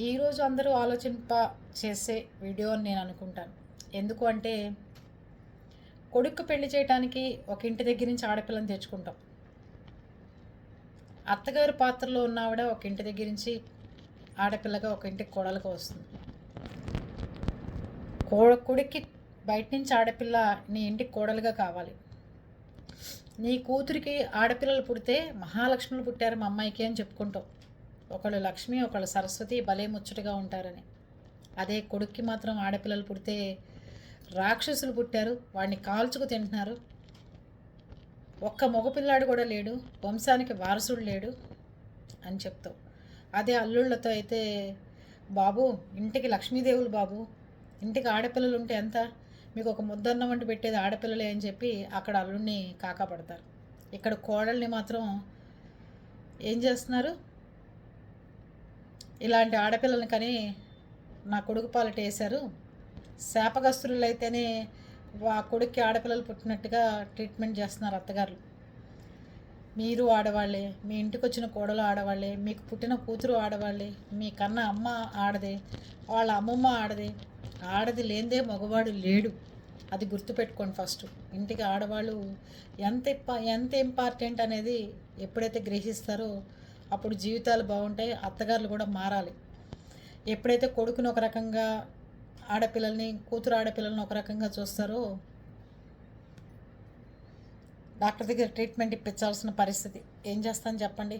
ఈరోజు అందరూ ఆలోచింప చేసే వీడియో అని నేను అనుకుంటాను. ఎందుకు అంటే, కొడుక్కు పెళ్లి చేయటానికి ఒక ఇంటి దగ్గర నుంచి ఆడపిల్లని తెచ్చుకుంటాం. అత్తగారి పాత్రలో ఉన్న ఆవిడ ఒక ఇంటి దగ్గర నుంచి ఆడపిల్లగా ఒక ఇంటికి కోడలుగా వస్తుంది. కొడుక్కి బయట నుంచి ఆడపిల్ల నీ ఇంటికి కోడలుగా కావాలి. నీ కూతురికి ఆడపిల్లలు పుడితే మహాలక్ష్ములు పుట్టారు మా అమ్మాయికి అని చెప్పుకుంటాం. ఒకళ్ళు లక్ష్మి, ఒకళ్ళు సరస్వతి భలే ముచ్చటగా ఉంటారని. అదే కొడుక్కి మాత్రం ఆడపిల్లలు పుడితే రాక్షసులు పుట్టారు, వాడిని కాల్చుకు తింటున్నారు, ఒక్క మగపిల్లాడు కూడా లేడు, వంశానికి వారసుడు లేడు అని చెప్తావు. అదే అల్లుళ్ళతో అయితే, బాబు ఇంటికి లక్ష్మీదేవులు బాబు, ఇంటికి ఆడపిల్లలు ఉంటే ఎంత, మీకు ఒక ముద్దన్నం వంటి పెట్టేది ఆడపిల్లలే అని చెప్పి అక్కడ అల్లుడిని కాకాపడతారు. ఇక్కడ కోడల్ని మాత్రం ఏం చేస్తున్నారు, ఇలాంటి ఆడపిల్లల్ని కానీ నా కొడుకు పాలట వేశారు, శాపగస్తులు అయితేనే కొడుక్కి ఆడపిల్లలు పుట్టినట్టుగా ట్రీట్మెంట్ చేస్తున్నారు అత్తగారులు. మీరు ఆడవాళ్ళే, మీ ఇంటికి వచ్చిన కోడలు ఆడవాళ్ళే, మీకు పుట్టిన కూతురు ఆడవాళ్ళే, మీ కన్న అమ్మ ఆడదే, వాళ్ళ అమ్మమ్మ ఆడదే. ఆడది లేనిదే మగవాడు లేడు, అది గుర్తుపెట్టుకోండి. ఫస్ట్ ఇంటికి ఆడవాళ్ళు ఎంత ఇంపార్టెంట్ అనేది ఎప్పుడైతే గ్రహిస్తారో అప్పుడు జీవితాలు బాగుంటాయి. అత్తగారులు కూడా మారాలి. ఎప్పుడైతే కొడుకుని ఒక రకంగా, ఆడపిల్లల్ని కూతురు ఆడపిల్లల్ని ఒక రకంగా చూస్తారో డాక్టర్ దగ్గర ట్రీట్మెంట్ ఇప్పించాల్సిన పరిస్థితి. ఏం చేస్తాను చెప్పండి.